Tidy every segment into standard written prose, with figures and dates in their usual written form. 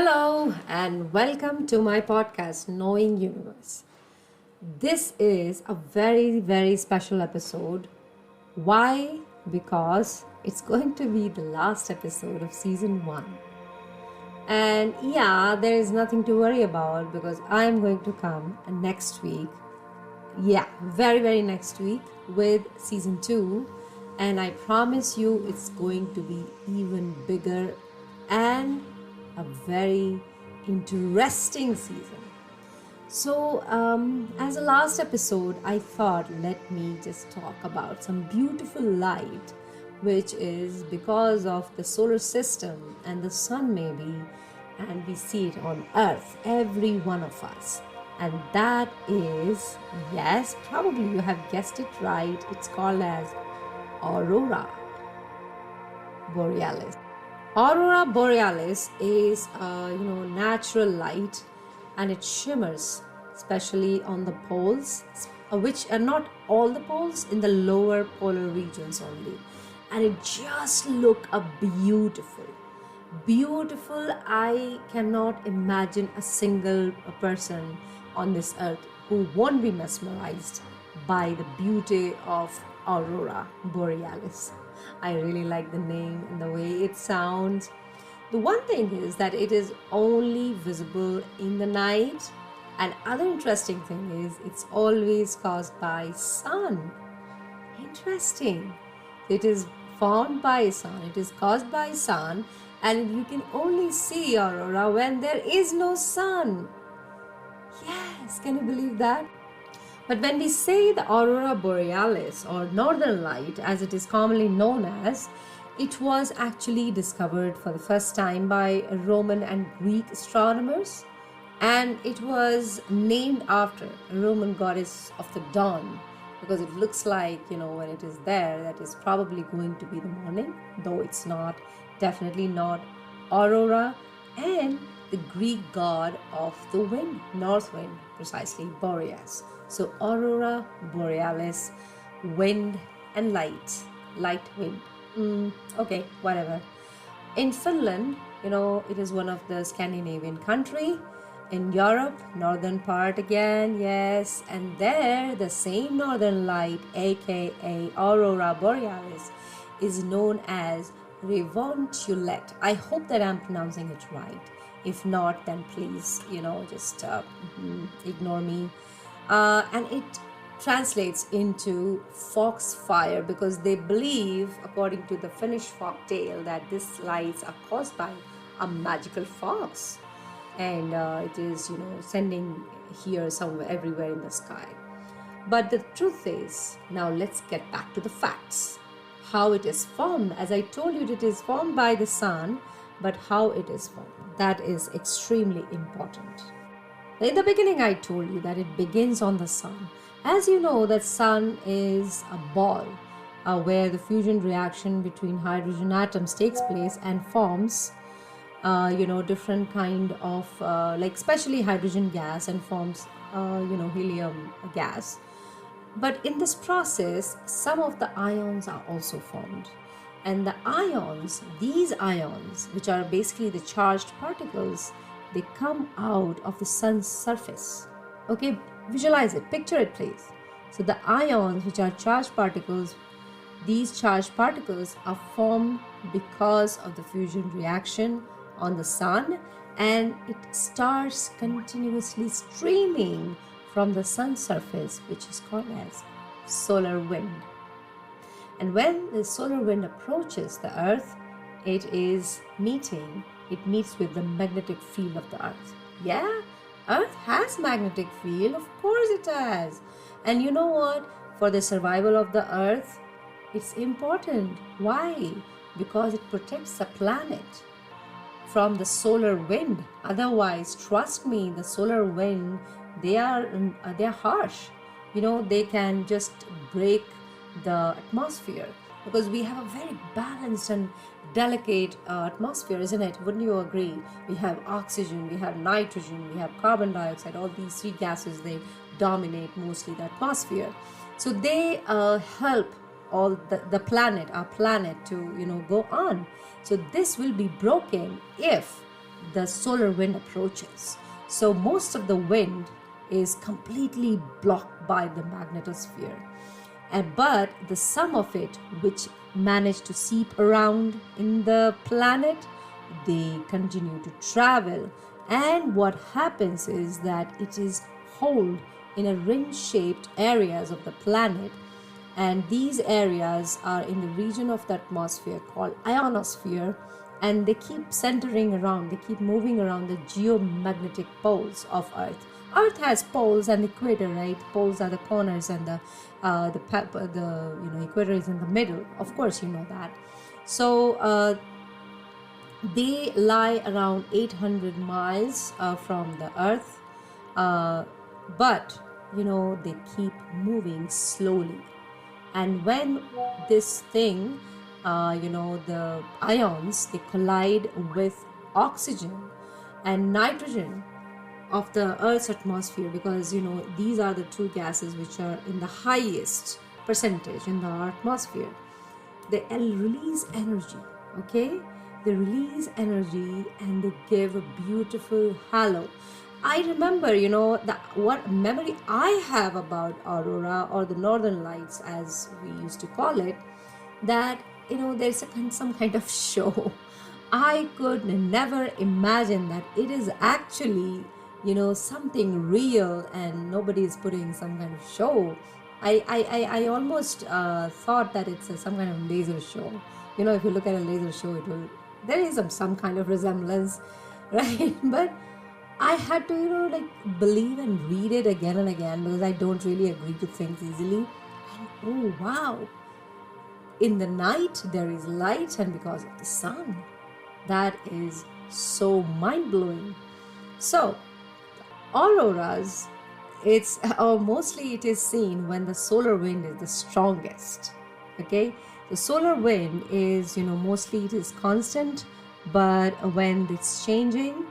Hello and welcome to my podcast, Knowing Universe. This is a very special episode. Why? Because it's going to be the last episode of season 1. And yeah, there is nothing to worry about because I'm going to come next week. Yeah, very next week with season 2. And I promise you it's going to be even bigger and a very interesting season. So, as a last episode, I thought let me just talk about some beautiful light, which is because of the solar system and the sun, maybe, and we see it on Earth, every one of us. And that is, yes, probably you have guessed it right, it's called as Aurora Borealis. Aurora Borealis is natural light, and it shimmers, especially on the poles, which are not all the poles, in the lower polar regions only. And it just look beautiful. I cannot imagine a single person on this earth who won't be mesmerized by the beauty of Aurora Borealis. I really like the name and the way it sounds. The one thing is that it is only visible in the night, and other interesting thing is it's always caused by sun. Interesting. It is formed by sun, it is caused by sun, and you can only see aurora when there is no sun. Yes, can you believe that? But when we say the Aurora Borealis or Northern Light, as it is commonly known as, it was actually discovered for the first time by Roman and Greek astronomers, and it was named after a Roman goddess of the dawn, because it looks like, when it is there, that is probably going to be the morning, though it's not, definitely not Aurora, and the Greek god of the wind, north wind, precisely Boreas. So Aurora Borealis, wind and light wind. Okay, whatever. In Finland, it is one of the Scandinavian country. In Europe, northern part again, yes. And there, the same northern light, aka Aurora Borealis, is known as Revontulette. I hope that I'm pronouncing it right. If not, then please, just ignore me. And it translates into foxfire because they believe, according to the Finnish folk tale, that these lights are caused by a magical fox, and it is sending here somewhere everywhere in the sky. But the truth is, now let's get back to the facts. How it is formed, as I told you, it is formed by the sun, but how it is formed, that is extremely important. In the beginning, I told you that it begins on the sun. As you know, that sun is a ball where the fusion reaction between hydrogen atoms takes place and forms, different kind of, especially hydrogen gas, and forms, helium gas. But in this process, some of the ions are also formed. And the ions, these ions, which are basically the charged particles, they come out of the sun's surface. Okay, visualize it, picture it please. So the ions, which are charged particles, these charged particles are formed because of the fusion reaction on the sun, and it starts continuously streaming from the sun's surface, which is called as solar wind. And when the solar wind approaches the earth, it meets with the magnetic field of the earth. Yeah, earth has magnetic field, of course it has. And you know what? For the survival of the earth, it's important. Why? Because it protects the planet from the solar wind. Otherwise, trust me, the solar wind, they're harsh. They can just break the atmosphere, because we have a very balanced and delicate atmosphere, isn't it? Wouldn't you agree? We have oxygen, we have nitrogen, we have carbon dioxide. All these three gases, they dominate mostly the atmosphere. So they help all the planet, our planet, to go on. So this will be broken if the solar wind approaches. So most of the wind is completely blocked by the magnetosphere. But the sum of it, which manage to seep around in the planet, they continue to travel. And what happens is that it is held in a ring-shaped areas of the planet, and these areas are in the region of the atmosphere called ionosphere, and they keep centering around, they keep moving around the geomagnetic poles of Earth. Earth has poles and equator, right? Poles are the corners, and the equator is in the middle. Of course, you know that. So they lie around 800 miles from the Earth, but they keep moving slowly. And when this thing, the ions, they collide with oxygen and nitrogen of the Earth's atmosphere, because these are the two gases which are in the highest percentage in the atmosphere. They release energy, okay? They release energy and they give a beautiful halo. I remember, what memory I have about aurora, or the northern lights as we used to call it, that there's some kind of show. I could never imagine that it is actually something real and nobody is putting some kind of show. I almost thought that it's some kind of laser show. If you look at a laser show, there is some kind of resemblance, right? But I had to believe and read it again and again, because I don't really agree to things easily. And oh wow, in the night there is light, and because of the sun, that is so mind-blowing. So auroras, mostly it is seen when the solar wind is the strongest. Okay, the solar wind is mostly it is constant, but when it's changing,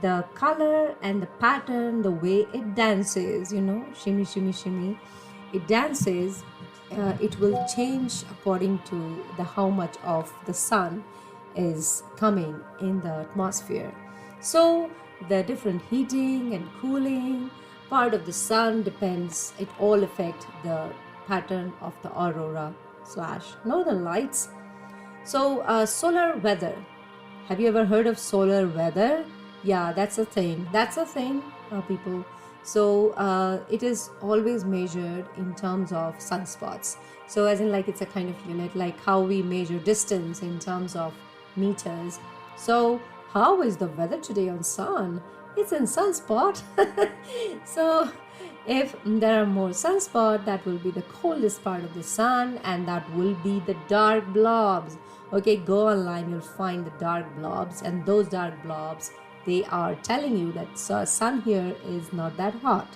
the color and the pattern, the way it dances, shimmy shimmy shimmy, it dances, it will change according to how much of the sun is coming in the atmosphere. So the different heating and cooling part of the sun depends, it all affect the pattern of the aurora / northern lights. So solar weather, have you ever heard of solar weather? Yeah, that's a thing, people. So it is always measured in terms of sunspots. So as in it's a kind of unit, like how we measure distance in terms of meters. So how is the weather today on sun? It's in sunspot. So if there are more sunspot, that will be the coldest part of the sun, and that will be the dark blobs. Okay, go online, you'll find the dark blobs, and those dark blobs, they are telling you that sun here is not that hot.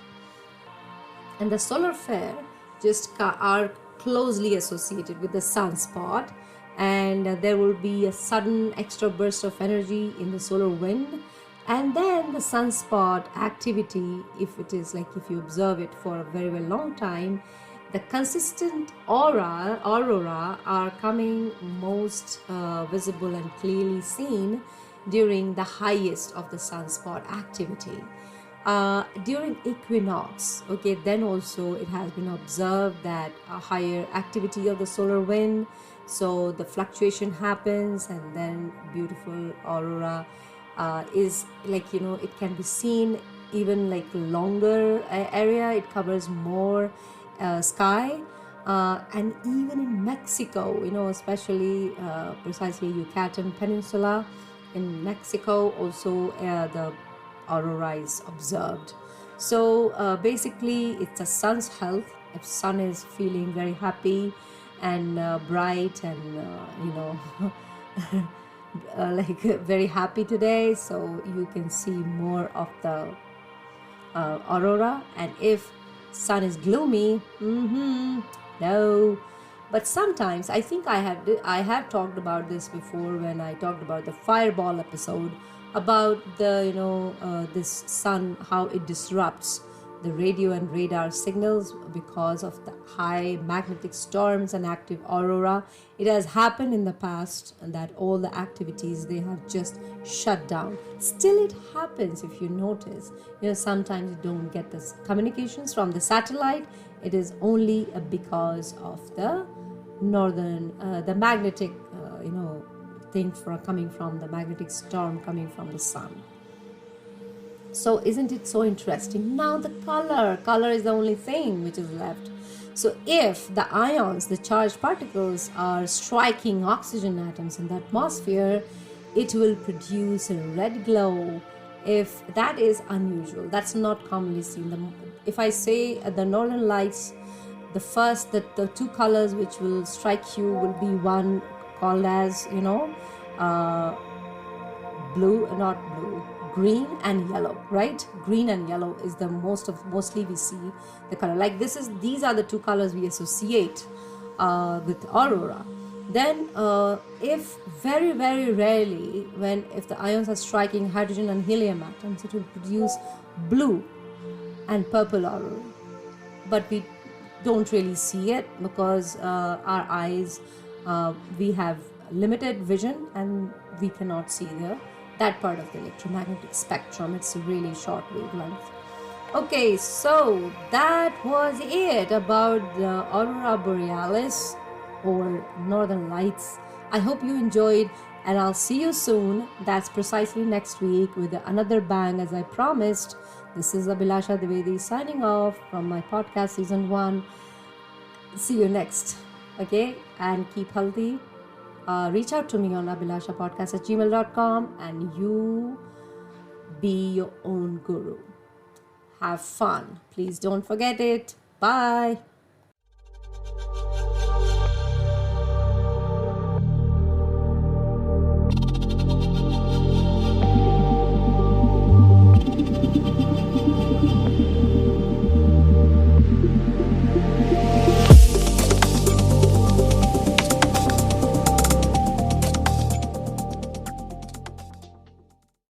And the solar flare just are closely associated with the sunspot, and there will be a sudden extra burst of energy in the solar wind. And then the sunspot activity, if it is if you observe it for a very, very long time, the consistent aurora are coming most visible and clearly seen during the highest of the sunspot activity. During equinox, okay, then also it has been observed that a higher activity of the solar wind, so the fluctuation happens, and then beautiful aurora is it can be seen even longer area, it covers more sky, and even in Mexico, especially precisely Yucatan Peninsula in Mexico, also the aurora is observed. So basically it's a sun's health. If sun is feeling very happy and bright and very happy today, so you can see more of the aurora. And if sun is gloomy, no. But sometimes, I think I have talked about this before when I talked about the fireball episode, about the this sun, how it disrupts the radio and radar signals because of the high magnetic storms and active aurora. It has happened in the past that all the activities they have just shut down. Still it happens if you notice. Sometimes you don't get the communications from the satellite. It is only because of the the magnetic thing coming from the magnetic storm coming from the sun. So isn't it so interesting? Now the color is the only thing which is left. So if the ions, the charged particles, are striking oxygen atoms in the atmosphere, it will produce a red glow. If that is unusual, that's not commonly seen. If I say the northern lights, the two colors which will strike you will be one called as green and yellow, right? Green and yellow is the mostly we see the color. Like these are the two colors we associate with aurora. Then if very, very rarely, if the ions are striking hydrogen and helium atoms, it will produce blue and purple aurora. But we don't really see it because our eyes, we have limited vision and we cannot see that part of the electromagnetic spectrum. It's a really short wavelength. Okay, so that was it about the Aurora Borealis or Northern Lights. I hope you enjoyed, and I'll see you soon. That's precisely next week with another bang, as I promised. This is Abhilasha Dwivedi signing off from my podcast season 1. See you next. Okay, and keep healthy. Reach out to me on abhilashapodcast@gmail.com, and you be your own guru. Have fun. Please don't forget it. Bye.